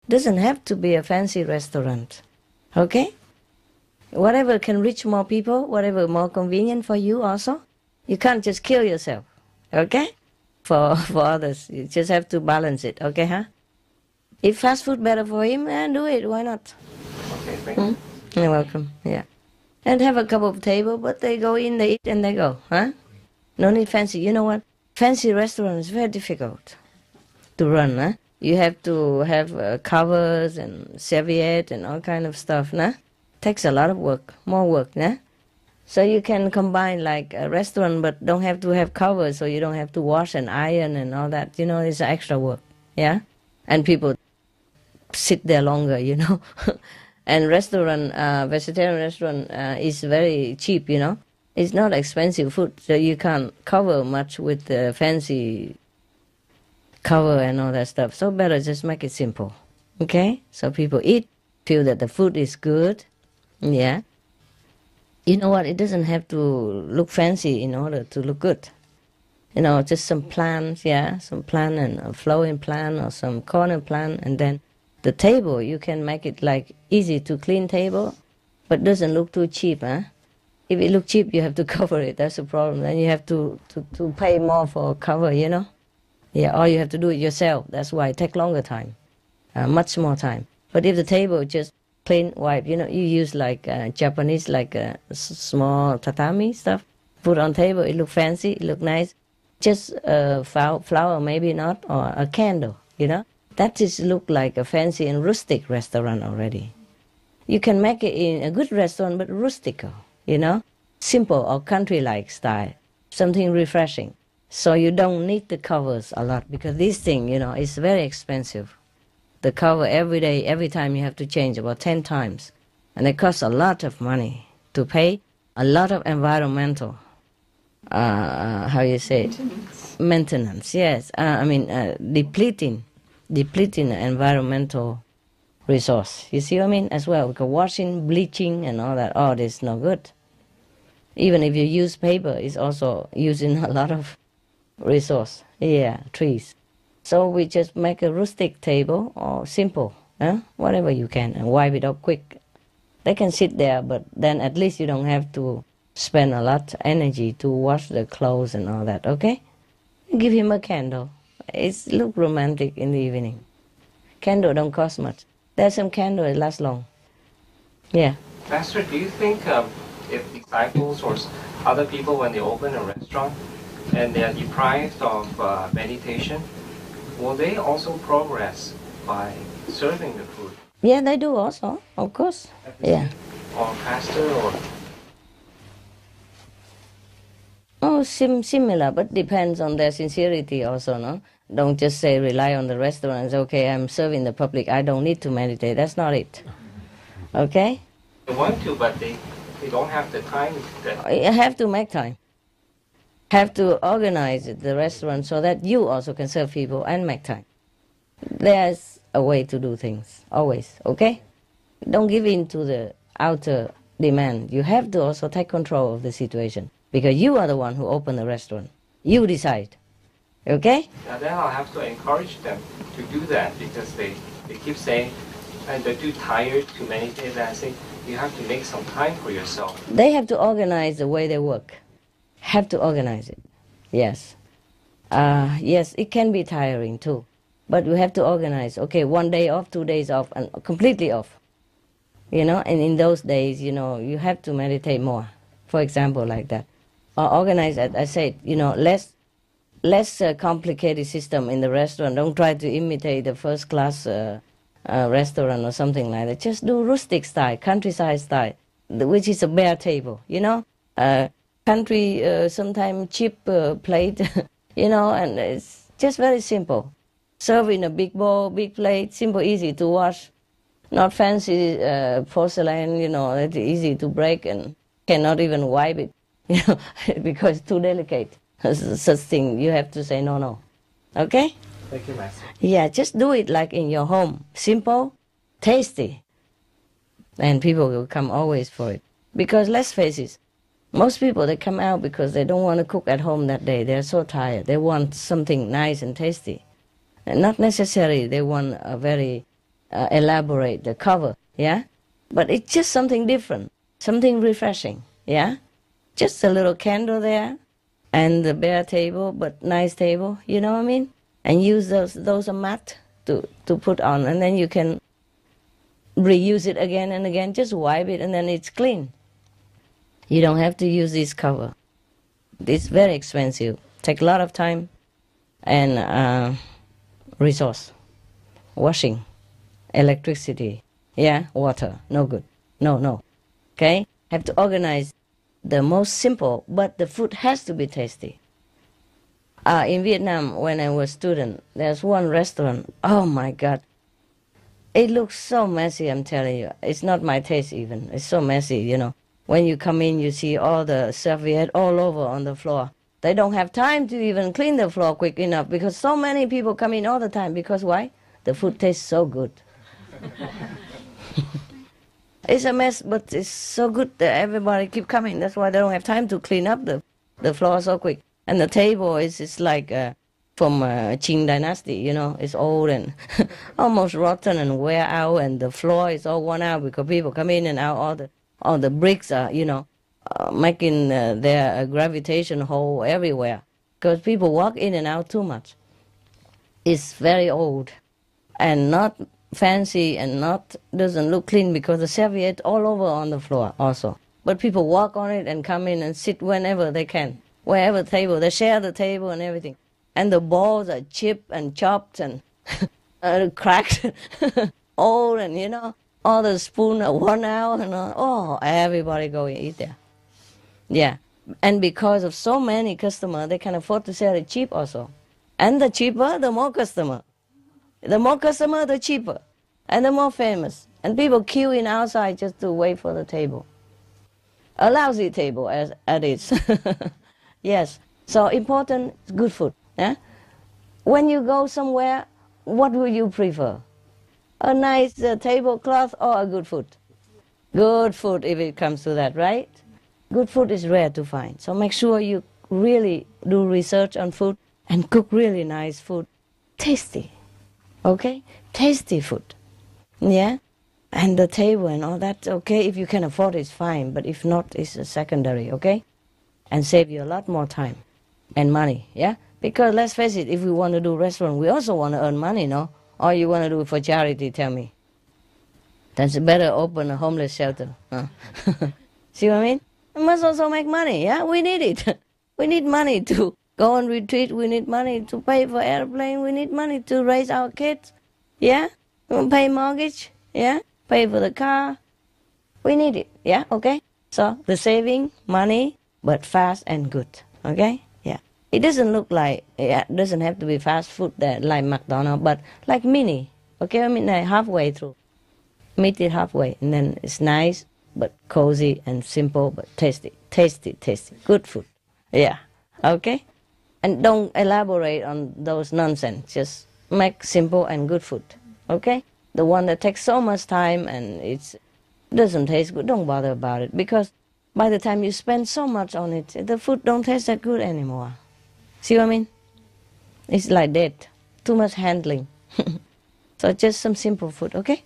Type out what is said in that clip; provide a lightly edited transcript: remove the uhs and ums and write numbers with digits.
Doesn't have to be a fancy restaurant. Okay? Whatever can reach more people, whatever more convenient for you also. You can't just kill yourself. Okay? For others. You just have to balance it. Okay, huh? If fast food better for him, do it. Why not? Okay, thank you. You're welcome. Yeah. And have a couple of table, but they go in, they eat, and they go. Huh? No need fancy. You know what? Fancy restaurant is very difficult to run. Huh? You have to have covers and serviette and all kind of stuff. Nah? Takes a lot of work, more work. Nah? So you can combine like a restaurant, but don't have to have covers, so you don't have to wash and iron and all that. You know, it's extra work. Yeah? And people sit there longer, you know. And restaurant, vegetarian restaurant is very cheap, you know. It's not expensive food, so you can't cover much with the fancy cover and all that stuff. So better just make it simple, okay? So people eat, feel that the food is good, yeah. You know what? It doesn't have to look fancy in order to look good. You know, just some plants, yeah, some plant and a flowering plant or some corner plant, and then the table, you can make it like easy to clean table, but doesn't look too cheap, huh? If it look cheap, you have to cover it. That's the problem. Then you have to pay more for cover, you know? Yeah, or you have to do it yourself. That's why it takes longer time, much more time. But if the table just plain white, you know, you use like Japanese, like small tatami stuff, put on table, it look fancy, it look nice. Just a flower, maybe not, or a candle, you know? That is look like a fancy and rustic restaurant already. You can make it in a good restaurant, but rustical, you know? Simple or country-like style, something refreshing. So you don't need the covers a lot, because this thing, you know, is very expensive. The cover every day, every time you have to change about 10 times. And it costs a lot of money to pay, a lot of environmental, how you say it? Maintenance, yes. Depleting environmental resource. You see what I mean? As well, because washing, bleaching, and all that, oh, this is no good. Even if you use paper, it's also using a lot of resource. Yeah, trees. So we just make a rustic table or simple, whatever you can, and wipe it up quick. They can sit there, but then at least you don't have to spend a lot of energy to wash the clothes and all that, okay? Give him a candle. It look romantic in the evening. Candle don't cost much. There's some candle, it lasts long. Yeah. Pastor, do you think if disciples or other people, when they open a restaurant and they are deprived of meditation, will they also progress by serving the food? Yeah, they do also, of course. Yeah. Or pastor or... Oh, similar, but depends on their sincerity also, no? Don't just say rely on the restaurant and say, okay, I'm serving the public, I don't need to meditate. That's not it. Okay? They want to, but they don't have the time. You have to make time. Have to organize the restaurant so that you also can serve people and make time. There's a way to do things, always, okay? Don't give in to the outer demand. You have to also take control of the situation, because you are the one who opened the restaurant. You decide, okay? Now then I'll have to encourage them to do that, because they keep saying, and they're too tired to meditate, and I say, you have to make some time for yourself. They have to organize the way they work. Have to organize it, yes. Yes, it can be tiring too, but we have to organize. Okay, 1 day off, 2 days off, and completely off. You know, and in those days, you know, you have to meditate more, for example, like that. Or organize, as I said, you know, less complicated system in the restaurant. Don't try to imitate the first class restaurant or something like that. Just do rustic style, countryside style, which is a bare table, you know. Country, sometimes cheap plate, you know, and it's just very simple. Serve in a big bowl, big plate, simple, easy to wash. Not fancy porcelain, you know, it's easy to break and cannot even wipe it, you know, because it's too delicate. Such thing, you have to say no. Okay? Thank you, Master. Yeah, just do it like in your home. Simple, tasty. And people will come always for it. Because let's face it, most people, they come out because they don't want to cook at home that day. They're so tired. They want something nice and tasty. And not necessarily they want a very elaborate the cover, yeah? But it's just something different, something refreshing, yeah? Just a little candle there, and the bare table, but nice table, you know what I mean? And use those a mat to put on, and then you can reuse it again and again, just wipe it, and then it's clean. You don't have to use this cover. It's very expensive, take a lot of time and resource. Washing, electricity, yeah, water, no good. No. Okay? Have to organize the most simple, but the food has to be tasty. In Vietnam, when I was a student, there's one restaurant, oh my God. It looks so messy, I'm telling you. It's not my taste even. It's so messy, you know. When you come in, you see all the serviette all over on the floor. They don't have time to even clean the floor quick enough because so many people come in all the time. Because why? The food tastes so good. It's a mess, but it's so good that everybody keep coming. That's why they don't have time to clean up the floor so quick. And the table is like from Qing dynasty, you know. It's old and almost rotten and wear out, and the floor is all worn out because people come in and out. All the bricks are, you know, making their gravitation hole everywhere because people walk in and out too much. It's very old and not fancy and doesn't look clean because the serviette all over on the floor also. But people walk on it and come in and sit whenever they can, wherever table. They share the table and everything. And the balls are chipped and chopped and cracked, old, and you know, all the spoons are worn out and everybody go and eat there. Yeah, and because of so many customers, they can afford to sell it cheap also. And the cheaper, the more customer. The more customer, the cheaper. And the more famous. And people queuing outside just to wait for the table. A lousy table as it is. Yes. So important, good food. Yeah? When you go somewhere, what will you prefer? A nice tablecloth or a good food? Good food if it comes to that, right? Good food is rare to find. So make sure you really do research on food and cook really nice food. Tasty. Okay? Tasty food. Yeah? And the table and all that, okay? If you can afford it, it's fine. But if not, it's a secondary, okay? And save you a lot more time and money, yeah? Because let's face it, if we want to do restaurant, we also want to earn money, no? Or you want to do it for charity, tell me. Then it's better open a homeless shelter. Huh? See what I mean? We must also make money, yeah? We need it. We need money to go on retreat. We need money to pay for airplane. We need money to raise our kids, yeah? Pay mortgage, yeah? Pay for the car. We need it, yeah? Okay? So the saving, money, but fast and good, okay? Yeah. It doesn't look like, it doesn't have to be fast food like McDonald's, but like mini, okay? I mean, like halfway through. Meet it halfway, and then it's nice, but cozy and simple, but tasty. Tasty, tasty. Good food. Yeah. Okay? And don't elaborate on those nonsense. Just make simple and good food. Okay? The one that takes so much time and it doesn't taste good, don't bother about it. Because by the time you spend so much on it, the food don't taste that good anymore. See what I mean? It's like that. Too much handling. So just some simple food, okay?